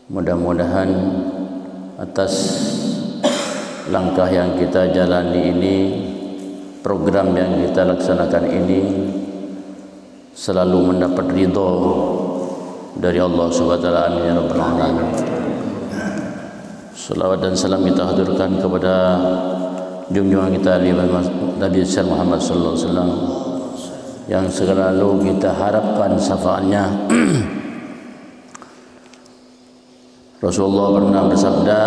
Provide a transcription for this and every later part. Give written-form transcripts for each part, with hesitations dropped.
Mudah-mudahan atas langkah yang kita jalani ini, program yang kita laksanakan ini selalu mendapat ridho dari Allah Subhanahu wa taala. Amin ya rabbal alamin. Salawat dan salam kita haturkan kepada junjungan kita Nabi Muhammad sallallahu alaihi wasallam yang selalu kita harapkan syafaatnya. Rasulullah pernah bersabda,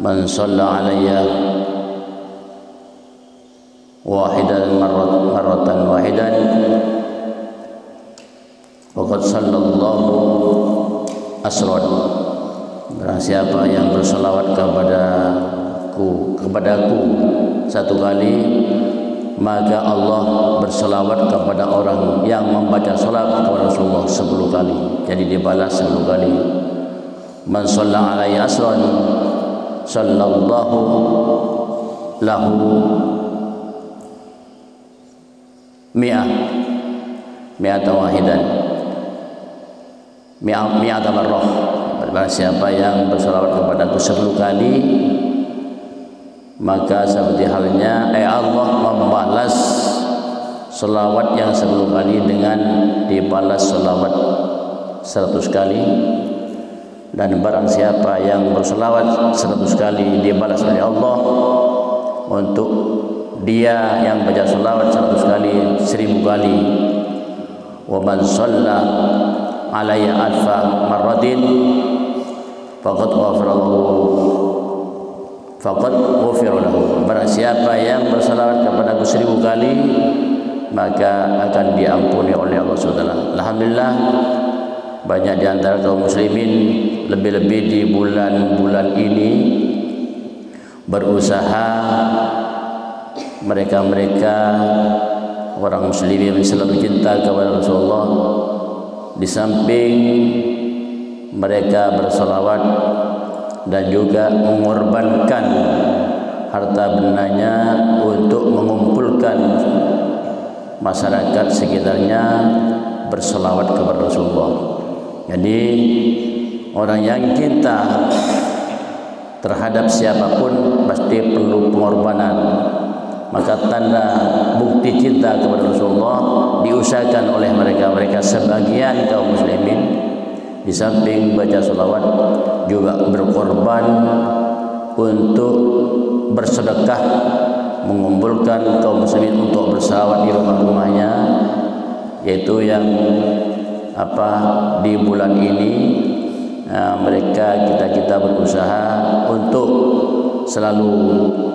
"Man shalla alayya wahidan marratan wahidan faqad sallallahu asran." Barang siapa yang berselawat kepadaku satu kali, maka Allah berselawat kepada orang yang membaca salat kepada Rasulullah 10 kali. Jadi dibalas 10 kali. Man shalla alaihi asran sallallahu lahu mi'ata wahidan mi'ata marrah. Barang siapa yang berselawat kepadaku 10 kali, maka seperti halnya Allah membalas selawat yang 10 kali dengan dibalas selawat 100 kali. Dan barang siapa yang berselawat 100 kali dibalas oleh Allah, untuk dia yang baca selawat 100 kali 1000 kali. Wa man shalla alayya alfa marratin faqad ghufira lahu. Barang siapa yang berselawat kepadaku 1000 kali, maka akan diampuni oleh Allah SWT. Alhamdulillah, banyak di antara kaum muslimin, lebih-lebih di bulan-bulan ini, berusaha mereka orang muslimin yang selalu cinta kepada Rasulullah, di samping mereka berselawat dan juga mengorbankan harta bendanya untuk mengumpulkan masyarakat sekitarnya berselawat kepada Rasulullah. Jadi orang yang cinta terhadap siapapun pasti perlu pengorbanan. Maka tanda bukti cinta kepada Rasulullah diusahakan oleh mereka sebagian kaum muslimin, di samping baca salawat juga berkorban untuk bersedekah, mengumpulkan kaum muslimin untuk bersalawat di rumah-rumahnya, yaitu yang di bulan ini kita berusaha untuk selalu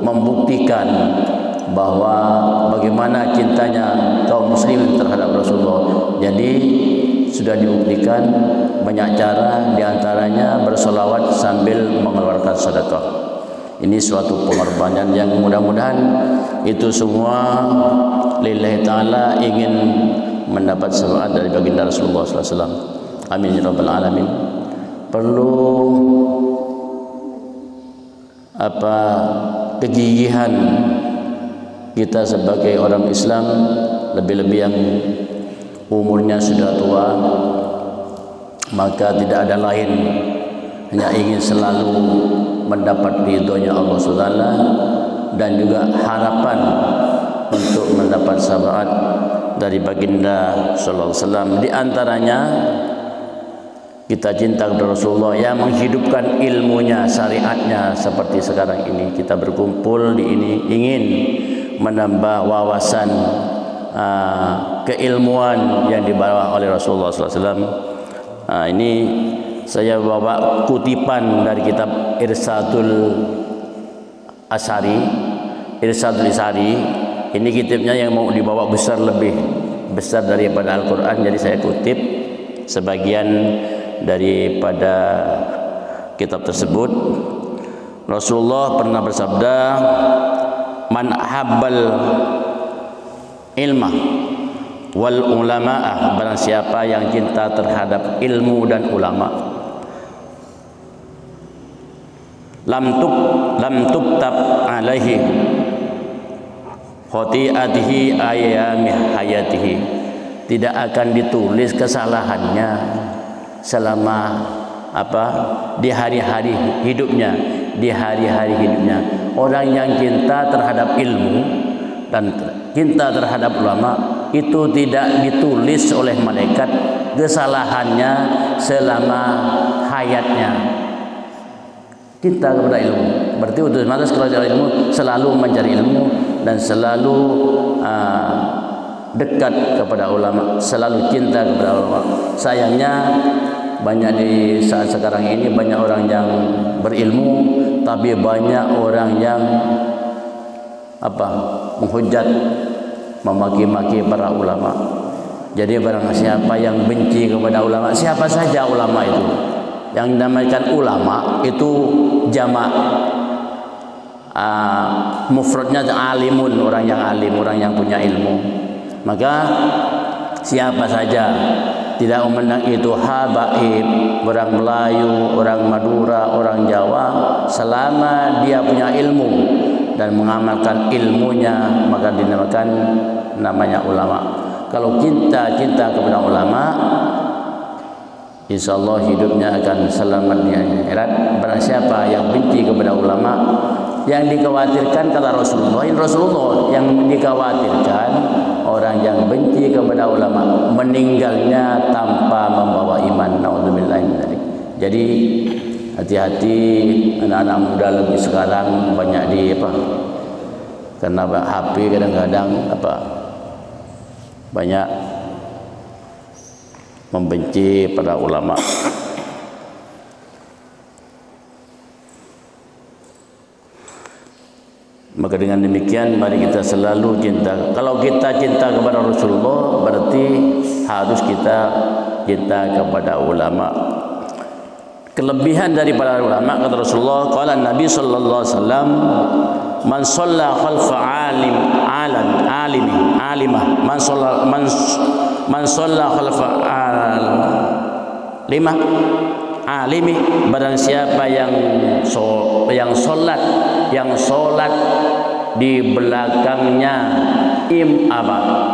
membuktikan bahwa bagaimana cintanya kaum muslimin terhadap Rasulullah. Jadi sudah dibuktikan banyak cara, diantaranya bersolawat sambil mengeluarkan sedekah. Ini suatu pengorbanan yang mudah-mudahan itu semua lillahi ta'ala, ingin mendapat syafaat dari baginda Rasulullah SAW. Amin ya rabbal alamin. Perlu kegigihan kita sebagai orang Islam, lebih-lebih yang umurnya sudah tua, maka tidak ada lain hanya ingin selalu mendapat ridhonya Allah SWT dan juga harapan untuk mendapat syafaat dari baginda sallallahu alaihi wasallam. Di antaranya kita cinta kepada Rasulullah yang menghidupkan ilmunya, syariatnya. Seperti sekarang ini kita berkumpul di ini ingin menambah wawasan keilmuan yang dibawa oleh Rasulullah SAW. Ini saya bawa kutipan dari kitab Irsadul Isari. Ini kitabnya yang mau dibawa lebih besar daripada Al-Quran, jadi saya kutip sebagian daripada kitab tersebut. Rasulullah pernah bersabda, "Man ahabbal ilma wal ulama'ah," barang siapa yang cinta terhadap ilmu dan ulama, lam tuktab alaihi khati'atihi ayami hayatihi, tidak akan ditulis kesalahannya selama di hari-hari hidupnya, orang yang cinta terhadap ilmu dan cinta terhadap ulama itu tidak ditulis oleh malaikat kesalahannya selama hayatnya. Cinta kepada ilmu berarti otomatis kalau cari ilmu selalu mencari ilmu dan selalu dekat kepada ulama, selalu cinta kepada ulama. Sayangnya banyak di saat sekarang ini banyak orang yang berilmu tapi banyak orang yang menghujat, memaki-maki para ulama. Jadi barang siapa yang benci kepada ulama, siapa saja ulama itu, yang dinamakan ulama itu jamak, mufradnya alimun, orang yang alim, orang yang punya ilmu. Maka siapa saja, tidak memandang itu habaib, orang Melayu, orang Madura, orang Jawa, selama dia punya ilmu dan mengamalkan ilmunya maka dinamakan namanya ulama. Kalau cinta kepada ulama, insya Allah hidupnya akan selamat di akhirat. Barang siapa yang benci kepada ulama, yang dikhawatirkan kata Rasulullah yang dikhawatirkan orang yang benci kepada ulama meninggalnya tanpa membawa iman. Naudzubillah min dzalik. Jadi hati-hati anak-anak muda lebih sekarang banyak karena HP kadang-kadang banyak membenci pada ulama. Maka dengan demikian mari kita selalu cinta. Kalau kita cinta kepada Rasulullah berarti harus kita cinta kepada ulama. Kelebihan daripada ulama kata Rasulullah, qala Nabi sallallahu alaihi wasallam, man shalla khalfa alimah, man shalla khalfa alimi, barang siapa yang solat di belakangnya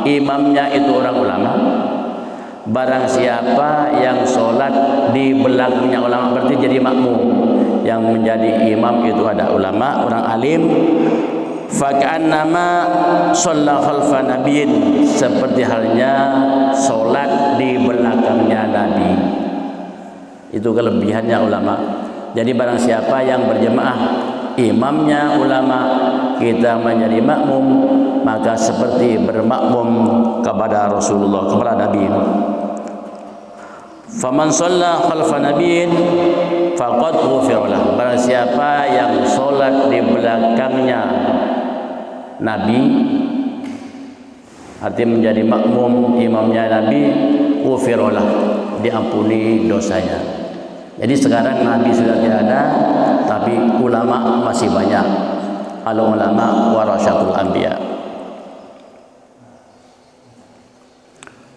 imamnya itu orang ulama. Barang siapa yang solat di belakangnya ulama berarti jadi makmum, yang menjadi imam itu ada ulama, orang alim. Faka'annama shalla khalfa nabiyyin, seperti halnya solat di belakangnya Nabi. Itu kelebihannya ulama. Jadi barang siapa yang berjemaah imamnya ulama, kita menjadi makmum, maka seperti bermakmum kepada Rasulullah, kepada Nabi. Faman shalla khalfa nabiyyin faqad ghufira lahu, barang siapa yang solat di belakangnya Nabi, artinya menjadi makmum imamnya Nabi, ghufira lahu, diampuni dosanya. Jadi sekarang Nabi sudah tidak ada, tapi ulama masih banyak. Al ulama warasatul anbiya.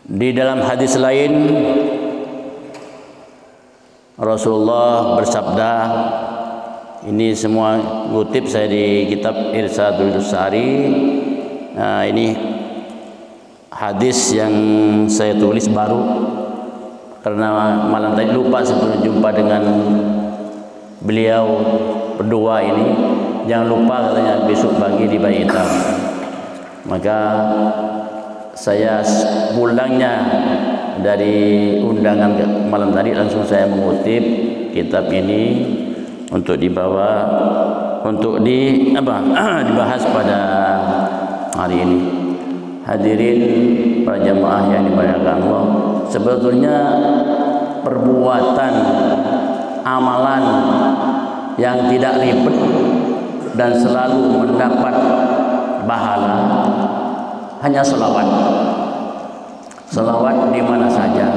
Di dalam hadis lain Rasulullah bersabda, ini semua ngutip saya di kitab Irsyadul Sari. Nah, ini hadis yang saya tulis baru karena malam tadi lupa sebelum jumpa dengan beliau berdua ini. Jangan lupa katanya besok pagi di Bayi Hitam. Maka saya pulangnya dari undangan malam tadi langsung saya mengutip kitab ini untuk dibawa, untuk dibahas pada hari ini. Hadirin para jamaah yang dimuliakan Allah, sebetulnya perbuatan amalan yang tidak ribet dan selalu mendapat pahala hanya selawat. Selawat di mana saja,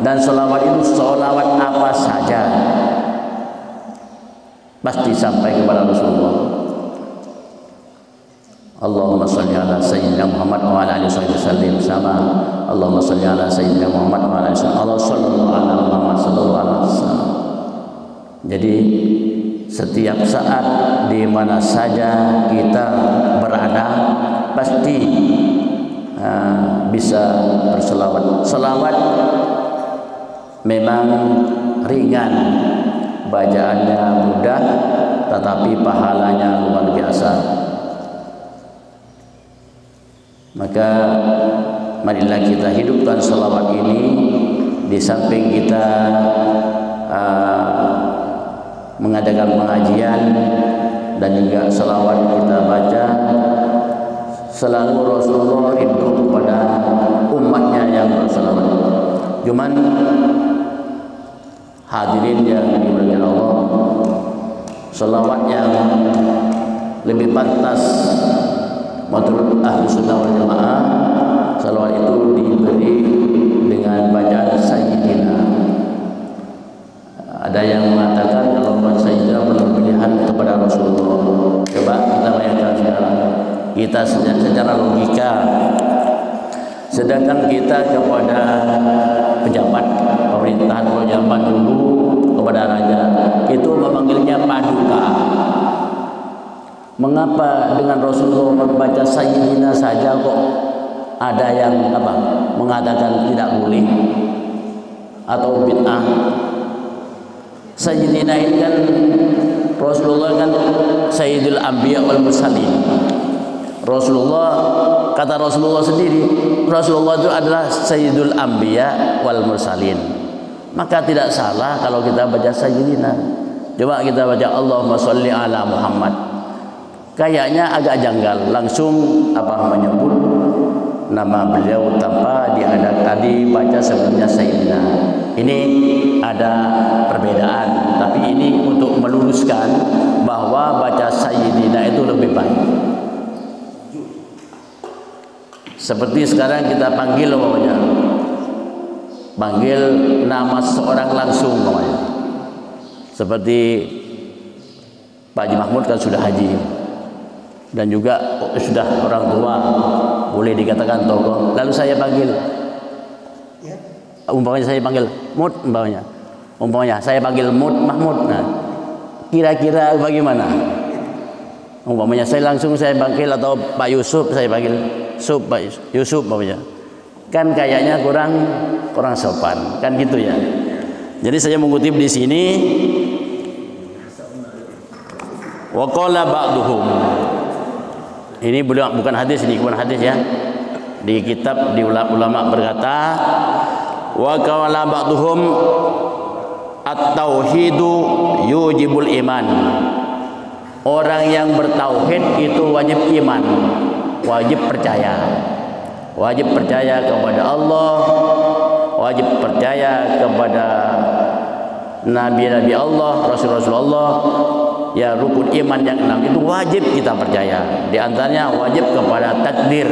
dan selawat itu selawat apa saja pasti sampai kepada Rasulullah. Allahumma salli ala sayyidina Muhammad wa ala alihi wasallam sama. Allahumma salli ala sayyidina Muhammad wa ala alihi wasallam. Allah sallallahu ala Muhammad sallallahu alaihi wasallam. Jadi setiap saat di mana saja kita berada pasti bisa berselawat. Selawat memang ringan, bacaannya mudah, tetapi pahalanya luar biasa. Maka marilah kita hidupkan selawat ini. Di samping kita mengadakan pengajian dan juga selawat kita baca, selalu Rasulullah rindu kepada umatnya yang berselawat. Cuman hadirin yang dimuliakan Allah, selawat yang lebih pantas menurut ahli sunnah wal jamaah, selawat itu diberi dengan bacaan Sayyidina. Ada yang mengatakan kalau Sayyidina perlu pilihan kepada Rasulullah. Coba kita bayangkan sekarang, kita secara logika, sedangkan kita kepada pejabat pemerintahan kalau zaman dulu kepada raja itu memanggilnya paduka. Mengapa dengan Rasulullah membaca Sayyidina saja kok ada yang mengatakan tidak boleh atau bid'ah? Sayyidina ini kan Rasulullah kan Sayyidul Anbiya wal Mursalin. Rasulullah, kata Rasulullah sendiri, Rasulullah itu adalah Sayyidul Anbiya wal Mursalin. Maka tidak salah kalau kita baca Sayyidina. Coba kita baca Allahumma sholli ala Muhammad. Kayaknya agak janggal langsung menyebut nama beliau tanpa dibaca sebelumnya Sayyidina. Ini ada perbedaan, tapi ini untuk meluruskan bahwa baca Sayyidina itu lebih baik. Seperti sekarang kita panggil nama seorang langsung seperti Pak Haji Mahmud kan sudah haji dan juga sudah orang tua, boleh dikatakan tokoh. Lalu saya panggil, umpamanya saya panggil Mut, umpamanya saya panggil Mut Mahmud. Nah, kira-kira bagaimana? Umpamanya saya panggil, atau Pak Yusuf saya panggil Pak Yusuf umpamanya. Kan kayaknya kurang sopan, kan gitu ya. Jadi saya mengutip di sini, wa qala ba'duhum. Ini bukan hadis, ya. Di kitab di ulama berkata, wa qala ba'duhum at-tauhidu yujibul iman. Orang yang bertauhid itu wajib iman, wajib percaya. Wajib percaya kepada Allah, wajib percaya kepada nabi-nabi Allah, rasul-rasul Allah. Ya, rukun iman yang 6 itu wajib kita percaya. Di antaranya wajib kepada takdir,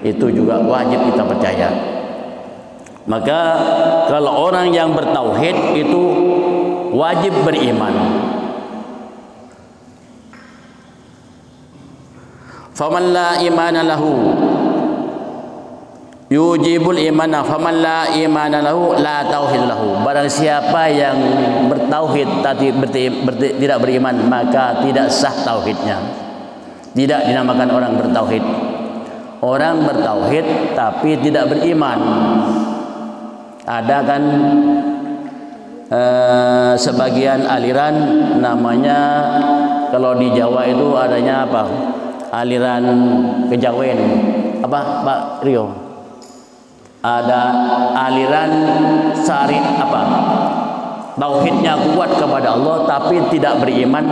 itu juga wajib kita percaya. Maka kalau orang yang bertauhid itu wajib beriman. Faman la imana lahu yujibul imana, faman la imana lahu la tauhid lahu. Barang siapa yang bertauhid tapi tidak beriman, maka tidak sah tauhidnya. Tidak dinamakan orang bertauhid. Orang bertauhid tapi tidak beriman. Ada kan sebagian aliran namanya, kalau di Jawa itu adanya aliran kejawen. Pak Rio? Ada aliran tauhidnya kuat kepada Allah tapi tidak beriman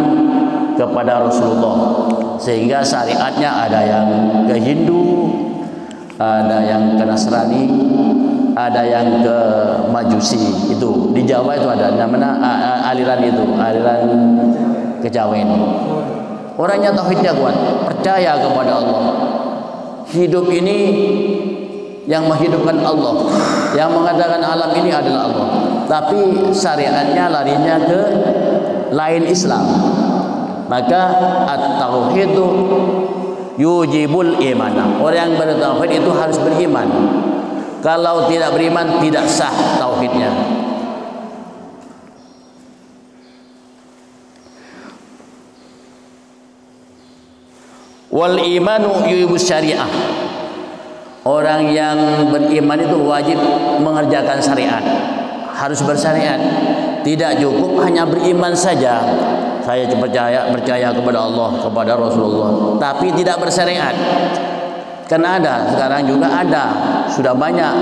kepada Rasulullah, sehingga syariatnya ada yang ke Hindu, ada yang ke Nasrani, ada yang ke Majusi. Itu di Jawa itu ada namanya aliran kejawen. Orangnya tauhidnya kuat, percaya kepada Allah. Hidup ini yang menghidupkan Allah, yang mengadakan alam ini adalah Allah. Tapi syariatnya larinya ke lain Islam. Maka at-tauhidu yujibul iman. Orang yang bertauhid itu harus beriman. Kalau tidak beriman, tidak sah tauhidnya. Wal imanu yujibus syariah. Orang yang beriman itu wajib mengerjakan syariat, harus bersyariat. Tidak cukup hanya beriman saja. Saya percaya kepada Allah, kepada Rasulullah, tapi tidak bersyariat. Karena ada, sekarang juga ada, sudah banyak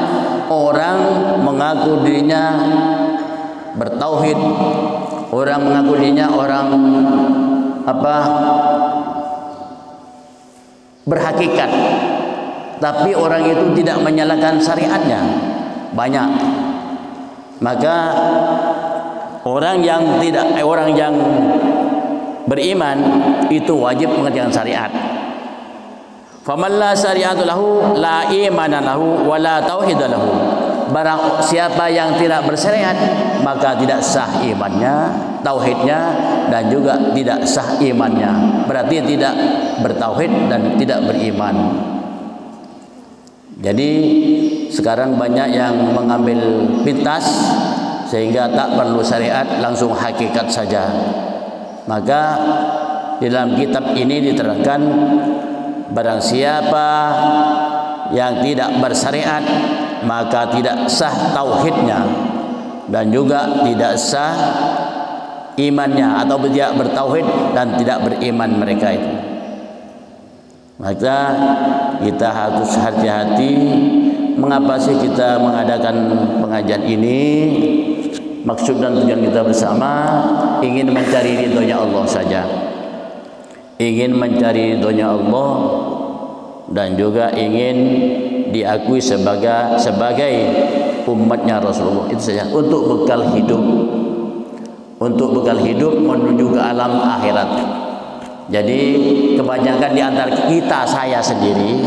orang mengaku dirinya bertauhid, orang mengaku dirinya orang berhakikat, tapi orang itu tidak menyalakan syariatnya. Banyak. Maka orang yang beriman itu wajib mengerjakan syariat. Faman la syari'atu lahu la imana lahu wa la tauhid lahu. Barang siapa yang tidak bersyariat, maka tidak sah imannya, tauhidnya, dan juga tidak sah imannya. Berarti tidak bertauhid dan tidak beriman. Jadi sekarang banyak yang mengambil pintas sehingga tak perlu syariat, langsung hakikat saja. Maka di dalam kitab ini diterangkan, barang siapa yang tidak bersyariat, maka tidak sah tauhidnya dan juga tidak sah imannya, atau tidak bertauhid dan tidak beriman mereka itu. Maka kita harus hati-hati. Mengapa sih kita mengadakan pengajian ini? Maksud dan tujuan kita bersama ingin mencari ridhonya Allah saja, ingin mencari ridhonya Allah, dan juga ingin diakui sebagai umatnya Rasulullah. Itu saja, untuk bekal hidup, menuju ke alam akhirat. Jadi kebanyakan di antara kita, saya sendiri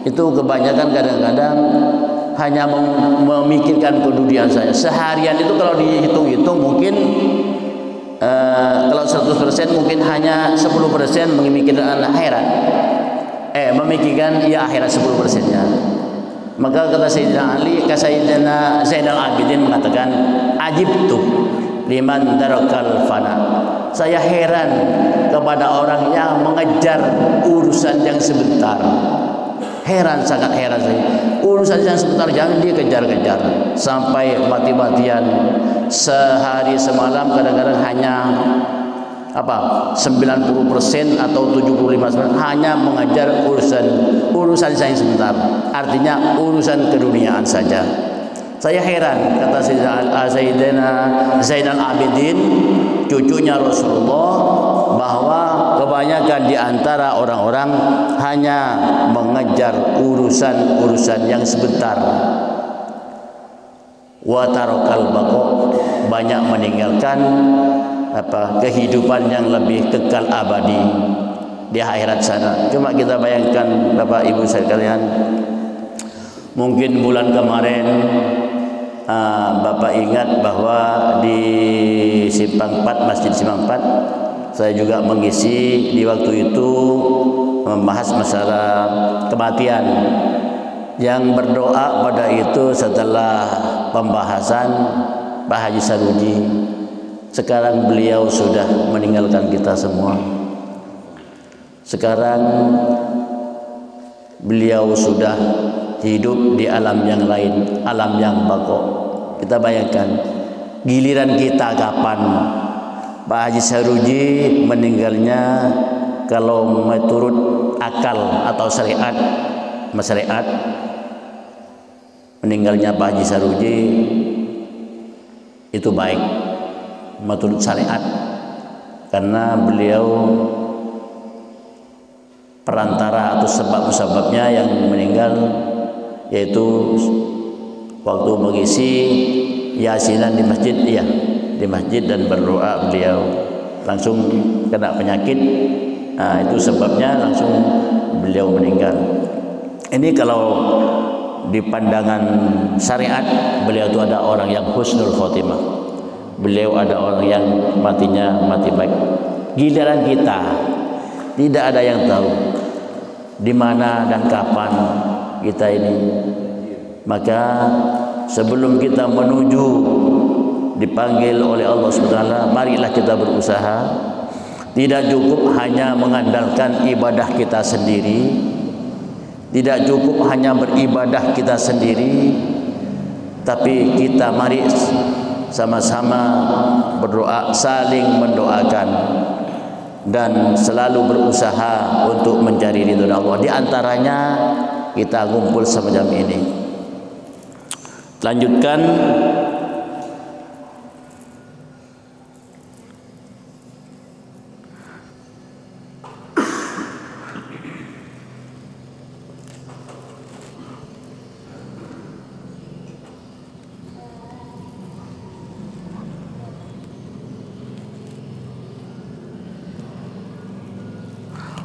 itu kebanyakan kadang-kadang hanya memikirkan kedudukan saya. Seharian itu kalau dihitung-hitung mungkin kalau 100% mungkin hanya 10% memikirkan akhirat. Memikirkan akhirat 10%-nya. Maka kata Sayyidina Ali, Sayyidina Zainal Abidin mengatakan, ajibtu liman darakal fana. Saya heran kepada orang yang mengejar urusan yang sebentar. Heran, sangat heran saya. Urusan yang sebentar jangan dia kejar-kejar sampai mati-matian, sehari semalam kadang-kadang hanya 90% atau 75% hanya mengejar urusan yang sebentar. Artinya urusan keduniaan saja. Saya heran, kata Sayyidina Zainal Abidin, cucunya Rasulullah, bahwa kebanyakan di antara orang-orang hanya mengejar urusan yang sebentar. Wa tarakal baqa, banyak meninggalkan kehidupan yang lebih kekal abadi di akhirat sana. Cuma kita bayangkan, Bapak Ibu sekalian, mungkin bulan kemarin Bapak ingat bahwa di Simpang 4, Masjid Simpang 4, saya juga mengisi di waktu itu membahas masalah kematian. Yang berdoa pada itu setelah pembahasan Pak Haji Saruji. Sekarang beliau sudah meninggalkan kita semua. Sekarang beliau sudah hidup di alam yang lain, alam yang baqa. Kita bayangkan, giliran kita kapan? Pak Haji Saruji meninggalnya kalau menurut akal atau syariat, meninggalnya Pak Haji Saruji itu baik menurut syariat, karena beliau perantara atau sebab-sebabnya yang meninggal, yaitu waktu mengisi yasinan di masjid dan berdoa beliau langsung kena penyakit. Itu sebabnya langsung beliau meninggal. Ini kalau di pandangan syariat, beliau itu ada orang yang husnul khotimah, beliau ada orang yang matinya mati baik. Giliran kita tidak ada yang tahu di mana dan kapan kita ini. Maka sebelum kita menuju dipanggil oleh Allah SWT, marilah kita berusaha. Tidak cukup hanya mengandalkan ibadah kita sendiri, tidak cukup hanya beribadah kita sendiri, tapi kita mari sama-sama berdoa, saling mendoakan dan selalu berusaha untuk mencari ridho Allah. Di antaranya kita kumpul semacam ini. Lanjutkan.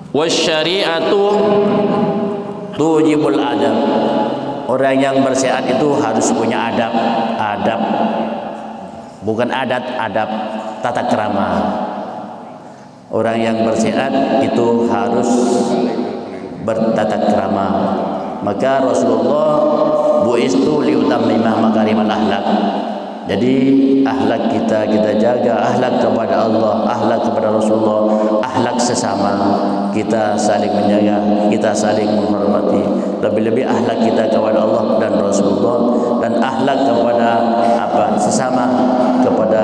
Wasyari'atu tujibul adab. Orang yang bersyariat itu harus punya adab. Adab bukan adat, adab tata krama. Orang yang bersyariat itu harus bertata krama. Maka Rasulullah bu'istu liutammima makarimal akhlak. Jadi akhlak kita jaga, akhlak kepada Allah, akhlak kepada Rasulullah, akhlak sesama, kita saling menjaga, kita saling menghormati. Lebih-lebih akhlak kita kepada Allah dan Rasulullah, dan akhlak kepada sesama, kepada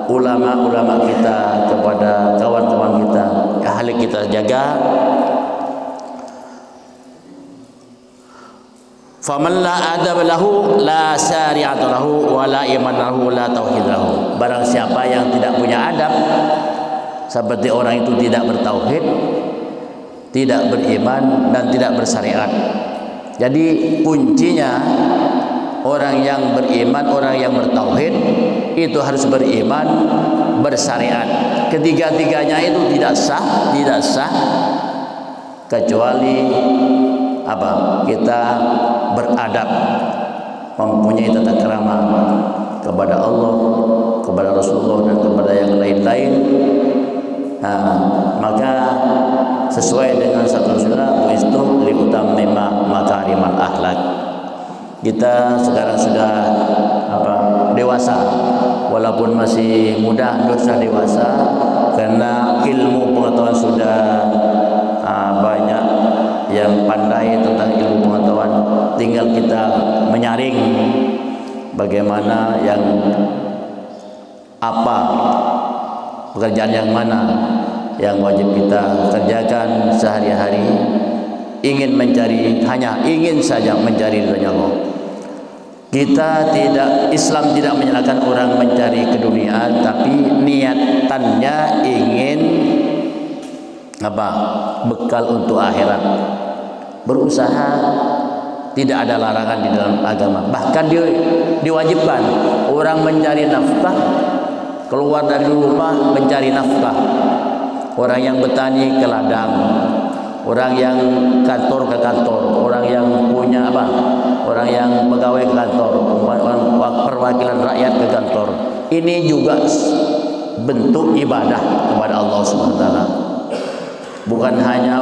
ulama-ulama kita, kepada kawan-kawan kita, akhlak kita jaga. Faman la adab lahu la syari'ata lahu wa la iman lahu la tauhid lahu. Barang siapa yang tidak punya adab, seperti orang itu tidak bertauhid, tidak beriman, dan tidak bersyariat. Jadi kuncinya orang yang beriman, orang yang bertauhid itu harus beriman, bersyariat. Ketiga-tiganya itu tidak sah kecuali kita beradab, mempunyai tata krama kepada Allah, kepada Rasulullah, dan kepada yang lain-lain. Maka sesuai dengan satu surah bu'istu liutammima makarimal akhlak. Kita sekarang sudah dewasa, walaupun masih muda, sudah dewasa, karena ilmu pengetahuan sudah banyak yang pandai tentang ilmu pengetahuan. Tinggal kita menyaring bagaimana yang pekerjaan yang mana yang wajib kita kerjakan sehari-hari. Hanya ingin saja mencari ridha Allah. Islam tidak menyalahkan orang mencari keduniaan, tapi niatannya ingin bekal untuk akhirat. Berusaha, tidak ada larangan di dalam agama. Bahkan diwajibkan orang mencari nafkah, keluar dari rumah mencari nafkah. Orang yang bertani ke ladang, orang yang kantor ke kantor, orang yang punya orang yang pegawai ke kantor, orang perwakilan rakyat ke kantor. Ini juga bentuk ibadah kepada Allah SWT. Bukan hanya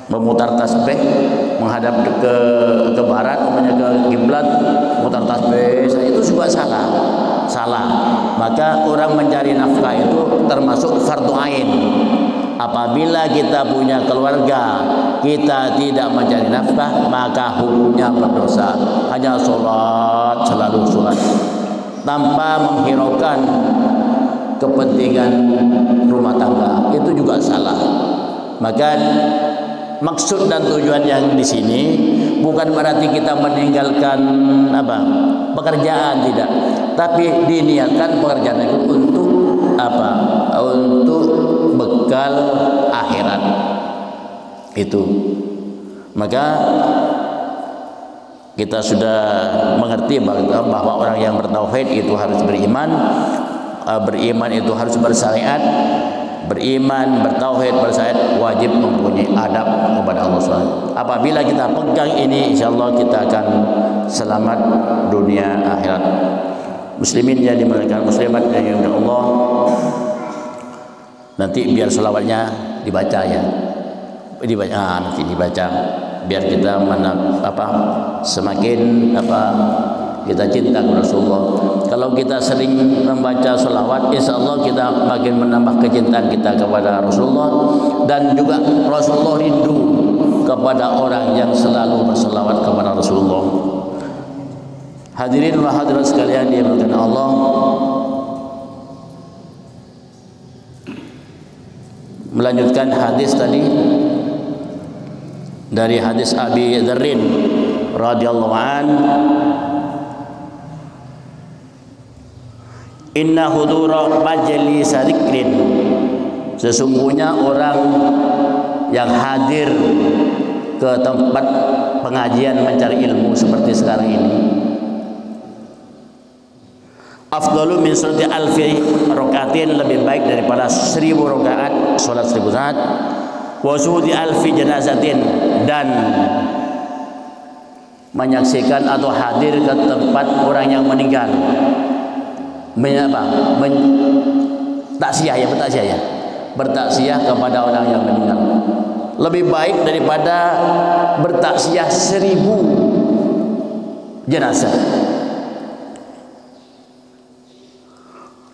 memutar tasbih menghadap ke barat, ke kiblat, memutar tasbih, itu juga salah. Maka orang mencari nafkah itu termasuk fardu ain. Apabila kita punya keluarga, kita tidak mencari nafkah, maka hukumnya berdosa. Hanya selalu sholat tanpa menghiraukan kepentingan rumah tangga, itu juga salah. Maka maksud dan tujuan yang di sini bukan berarti kita meninggalkan pekerjaan, tidak, tapi diniatkan pekerjaan itu untuk untuk bekal akhirat itu. Maka kita sudah mengerti bahwa orang yang bertauhid itu harus beriman, beriman itu harus bersyariat, beriman, bertauhid, bersyariat, wajib mempunyai adab kepada Allah SWT. Apabila kita pegang ini, insyaallah kita akan selamat dunia akhirat. Muslimin yang dimuliakan, muslimat yang dimuliakan Allah, nanti biar selawatnya dibaca ya, nanti dibaca biar kita semakin kita cinta kepada Rasulullah. Kalau kita sering membaca selawat, insya Allah kita makin menambah kecintaan kita kepada Rasulullah, dan juga Rasulullah rindu kepada orang yang selalu berselawat kepada Rasulullah. Hadirin wa hadirat sekalian dimuliakan Allah, melanjutkan hadis tadi dari hadis Abi Dzarrin radhiyallahu an, inna hudura majlis dzikrin, sesungguhnya orang yang hadir ke tempat pengajian mencari ilmu seperti sekarang ini, afdalu min salati alfi rakaatin, lebih baik daripada 1000 rakaat, salat 1000 rakaat, wa syuhudi alfi janazatin, dan menyaksikan atau hadir ke tempat orang yang meninggal, bertaksiah kepada orang yang meninggal, lebih baik daripada bertaksiah 1000 jenazah.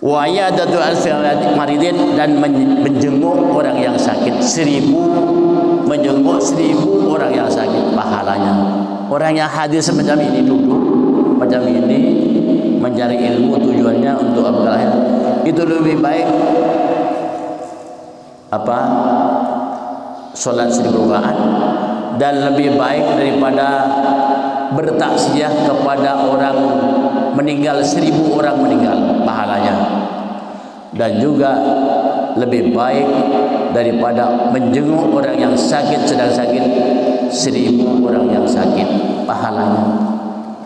Wa yadatu al-maridin, dan menjenguk orang yang sakit, 1000 menjenguk 1000 orang yang sakit, pahalanya. Orang yang hadir semacam ini, duduk macam ini mencari ilmu, tujuannya untuk apa? Itu lebih baik salat 1000 rakaat, dan lebih baik daripada bertaksiah kepada orang meninggal, 1000 orang meninggal, pahalanya. Dan juga lebih baik daripada menjenguk orang yang sakit, sedang sakit, 1000 orang yang sakit, pahalanya.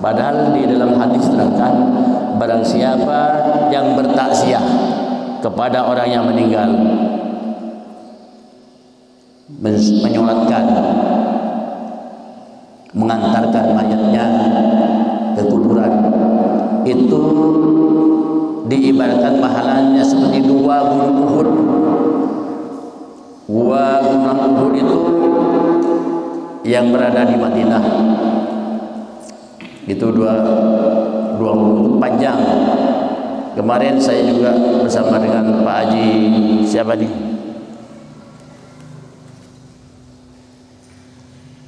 Padahal di dalam hadis terangkan, barang siapa yang bertaksiah kepada orang yang meninggal, menyolatkan, mengantarkan mayatnya ke kuburan, itu diibaratkan pahalanya seperti 2 gunung Uhud. 2 gunung Uhud itu yang berada di Madinah, itu 2 gunung panjang. Kemarin saya juga bersama dengan Pak Haji, siapa nih?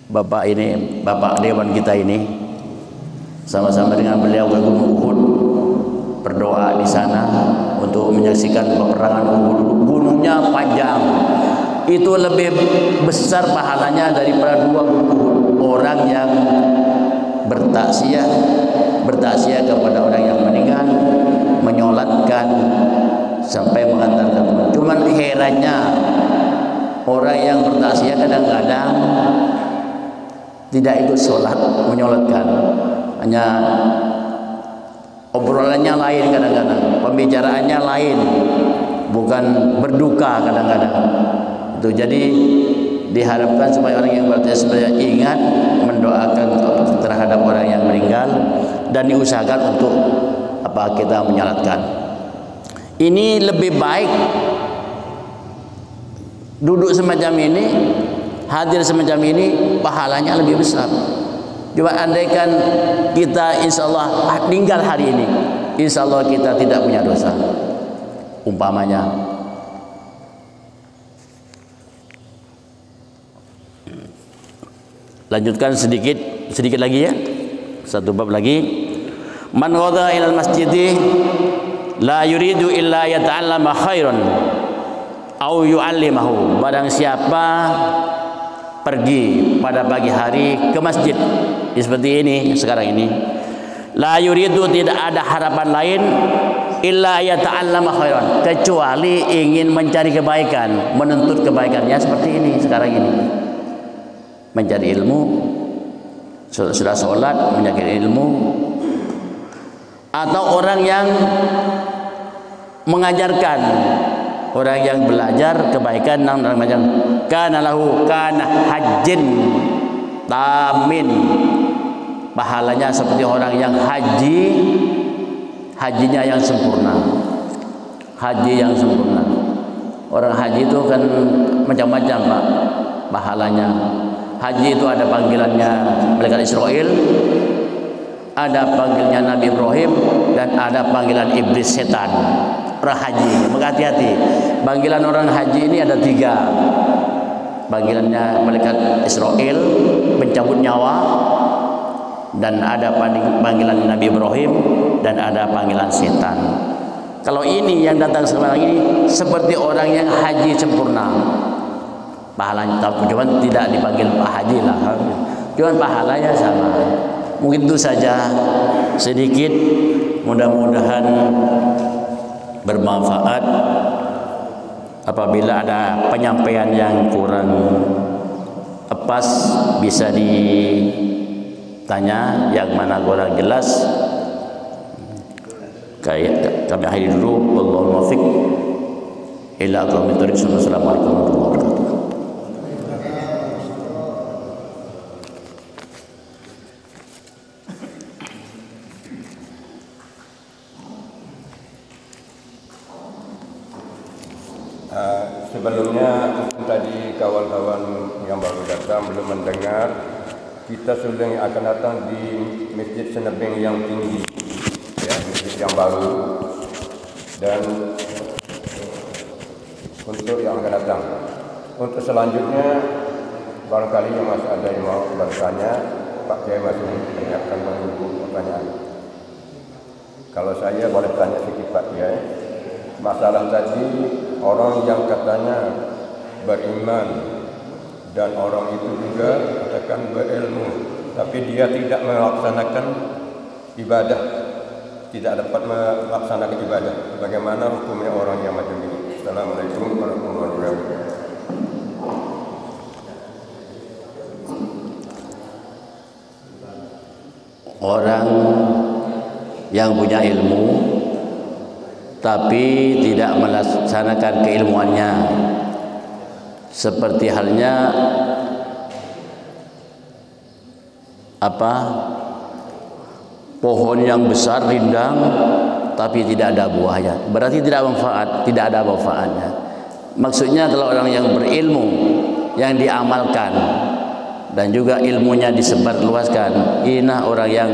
Bapak ini, Bapak Dewan kita ini, sama-sama dengan beliau ke Gunung Uhud, berdoa di sana untuk menyaksikan peperangan Uhud. Gunungnya panjang, itu lebih besar pahalanya daripada 2 gunung Uhud. Orang yang bertaksiah kepada orang yang meninggal, menyolatkan sampai mengantarkan. Cuman herannya, orang yang bertaksiah kadang-kadang tidak ikut sholat, menyolatkan, hanya obrolannya lain, kadang-kadang pembicaraannya lain, bukan berduka kadang-kadang. Itu jadi diharapkan supaya orang yang bertaksiah ingat mendoakan terhadap orang yang meninggal, dan diusahakan untuk kita menyolatkan. Ini lebih baik duduk semacam ini, hadir semacam ini, pahalanya lebih besar. Coba andaikan kita insya Allah tinggal hari ini, insya Allah kita tidak punya dosa, umpamanya. Lanjutkan sedikit lagi ya, satu bab lagi. Man ghada ilal masjidi la yuridu illa yata'allama khairan au yu'allimahu. Barang siapa pergi pada pagi hari ke masjid, seperti ini sekarang ini, la yuridu, tidak ada harapan lain, illa yata'allama khairan, kecuali ingin mencari kebaikan, menuntut kebaikannya, seperti ini sekarang ini, mencari ilmu, sudah sholat mencari ilmu, atau orang yang mengajarkan, orang yang belajar kebaikan, orang macam kana lahu kana hajjin tamin, pahalanya seperti orang yang haji, hajinya yang sempurna, haji yang sempurna. Orang haji itu kan macam-macam Pak pahalanya. Haji itu ada panggilannya malaikat Israel, ada panggilannya Nabi Ibrahim, dan ada panggilan iblis setan. Orang haji, maka hati-hati. Panggilan orang haji ini ada 3. Panggilannya malaikat Israel mencabut nyawa, dan ada panggilan Nabi Ibrahim dan ada panggilan setan. Kalau ini yang datang sekarang ini seperti orang yang haji sempurna, pahalanya cuma tidak dipanggil Pak Haji lah, cuma pahalanya sama. Mungkin itu saja sedikit, mudah-mudahan bermanfaat. Apabila ada penyampaian yang kurang pas bisa ditanya, yang mana kurang jelas kayak kami akhiri dulu. Wallahul muwaffiq ila aqwamit thoriq. Assalamualaikum warahmatullahi wabarakatuh. Sebelumnya tadi kawan-kawan yang baru datang belum mendengar, kita sudah akan datang di Masjid Senebeng yang tinggi, ya, masjid yang baru. Dan untuk yang akan datang, untuk selanjutnya barangkali yang masih ada yang mau bertanya, Pak Kiai masih menyiapkan menunggu pertanyaan. Kalau saya boleh tanya sedikit Pak Kiai, masalah tadi orang yang katanya beriman dan orang itu juga katakan berilmu, tapi dia tidak melaksanakan ibadah, tidak dapat melaksanakan ibadah. Bagaimana hukumnya orang yang macam ini? Assalamualaikum warahmatullahi wabarakatuh. Orang yang punya ilmu tapi tidak melaksanakan keilmuannya, seperti halnya pohon yang besar rindang tapi tidak ada buahnya, berarti tidak ada manfaatnya. Maksudnya kalau orang yang berilmu, yang diamalkan dan juga ilmunya disebarluaskan, inilah orang yang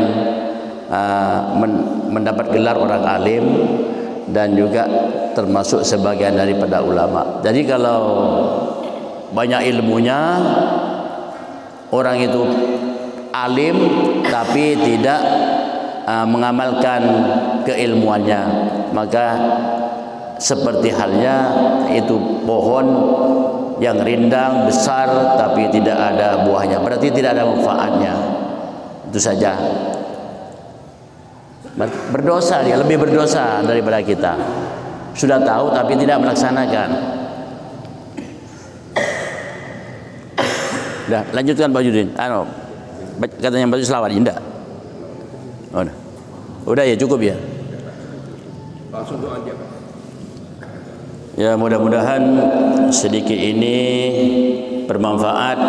mendapat gelar orang alim dan juga termasuk sebagian daripada ulama. Jadi kalau banyak ilmunya, orang itu alim tapi tidak mengamalkan keilmuannya, maka seperti halnya itu pohon yang rindang besar tapi tidak ada buahnya, berarti tidak ada manfaatnya. Itu saja. Berdosa, dia lebih berdosa daripada kita. Sudah tahu tapi tidak melaksanakan. Dah, lanjutkan Pak Judin. Katanya baca selawat, tidak? Udah ya, cukup ya. Langsung doa aja. Ya, mudah-mudahan sedikit ini bermanfaat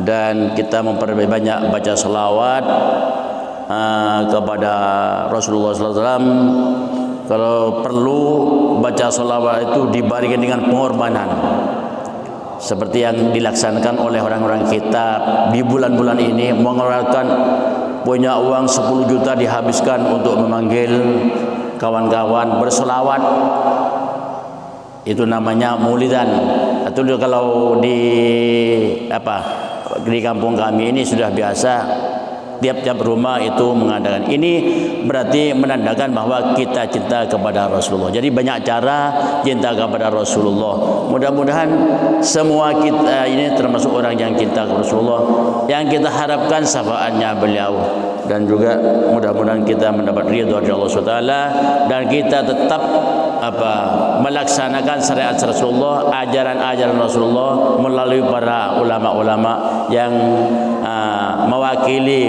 dan kita memperbanyak baca selawat kepada Rasulullah SAW. Kalau perlu baca selawat itu dibarengi dengan pengorbanan, seperti yang dilaksanakan oleh orang-orang kita di bulan-bulan ini, mengeluarkan punya uang 10 juta dihabiskan untuk memanggil kawan-kawan berselawat. Itu namanya maulidan. Atau kalau di kampung kami ini sudah biasa, tiap-tiap rumah itu mengadakan. Ini berarti menandakan bahwa kita cinta kepada Rasulullah. Jadi banyak cara cinta kepada Rasulullah. Mudah-mudahan semua kita ini termasuk orang yang cinta kepada Rasulullah, yang kita harapkan syafaatnya beliau, dan juga mudah-mudahan kita mendapat ridha dari Allah SWT, dan kita tetap melaksanakan syariat Rasulullah, ajaran-ajaran Rasulullah melalui para ulama-ulama yang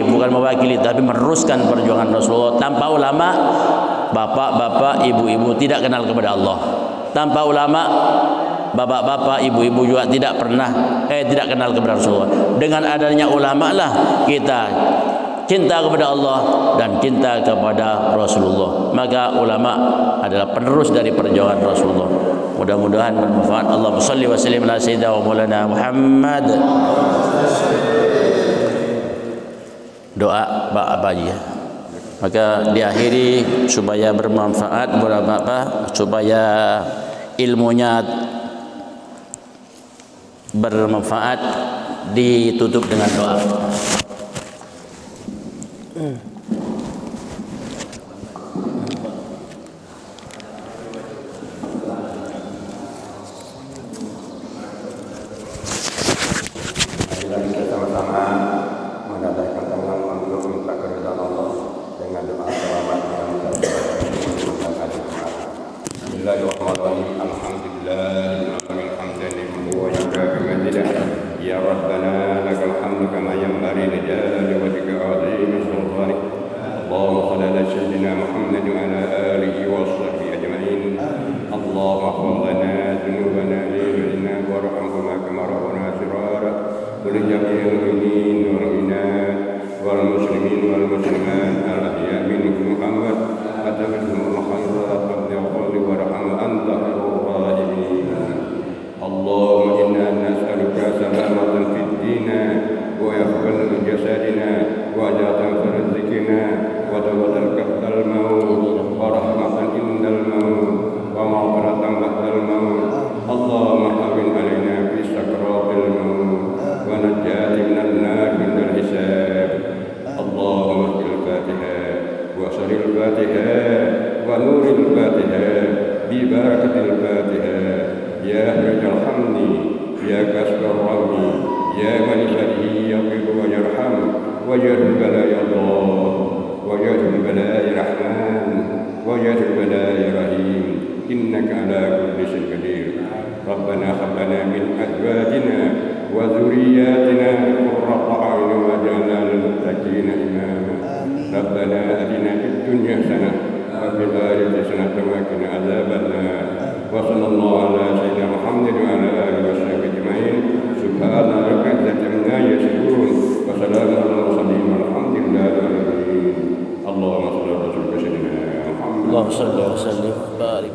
bukan mewakili tapi meneruskan perjuangan Rasulullah. Tanpa ulama, bapak-bapak, ibu-ibu tidak kenal kepada Allah. Tanpa ulama, bapak-bapak, ibu-ibu juga tidak kenal kepada Rasulullah. Dengan adanya ulama lah kita cinta kepada Allah dan cinta kepada Rasulullah. Maka ulama adalah penerus dari perjuangan Rasulullah. Mudah-mudahan bermanfaat. Allahumma shalli wa sallim ala sayyidina wa maulana Muhammad. Doa Pak Haji, maka diakhiri supaya bermanfaat, supaya ilmunya bermanfaat, ditutup dengan doa. Kita sama-sama mengadakan tangan untuk minta keridhaan Allah dengan doa selamat yang Bismillahirrahmanirrahim. Alhamdulillahirabbil alamin wa yukafi majidah. Ya Rabbana lakal hamdu kama yanbaghi li jalali wajhika azimi sultanik. Allahumma shalli ala sayyidina Muhammad wa ala alihi wa sahbihi ajma'in. Allahumma ighfir lana dhunubana lilina warhamna kama rabbana sirara. ولجميع المؤمنين والمؤمنات والمسلمين والمسلمات الأحياء منهم محمد أتمنهم الخيرات رب اغفر وارحم أنت خير الراحمين. اللهم إنا نسألك سلامة في الدين ويقبل من جسدنا وجاة في رزقنا وتوبة قبل الموت ورحمة عند الموت ومغفرة بعد الموت. اللهم هون علينا في سكرات الموت ونجاة من النار عند الحساب. اللهم اهد الفاتحة وأسر الفاتحة ونور الفاتحة ببركة الفاتحة. يا أهل الحمد يا كسب الرحم يا من بيده يغفر ويرحم وجه البلاء الله وجه البلاء رحمن وجه البلاء رحيم. إنك على كل شيء قدير. ربنا هب لنا من أزواجنا وذرياتنا قرة أعين واجعلنا للمتقين إماما. ربنا آتنا في الدنيا حسنة وفي الآخرة حسنة وقنا عذاب النار. وصلى الله على سيدنا محمد وعلى آله وصحبه أجمعين. سبحان ربك رب العزة عما يصفون وسلام على المرسلين والحمد لله رب العالمين. اللهم صل على رسولك سيدنا محمد. اللهم صل وسلم وبارك.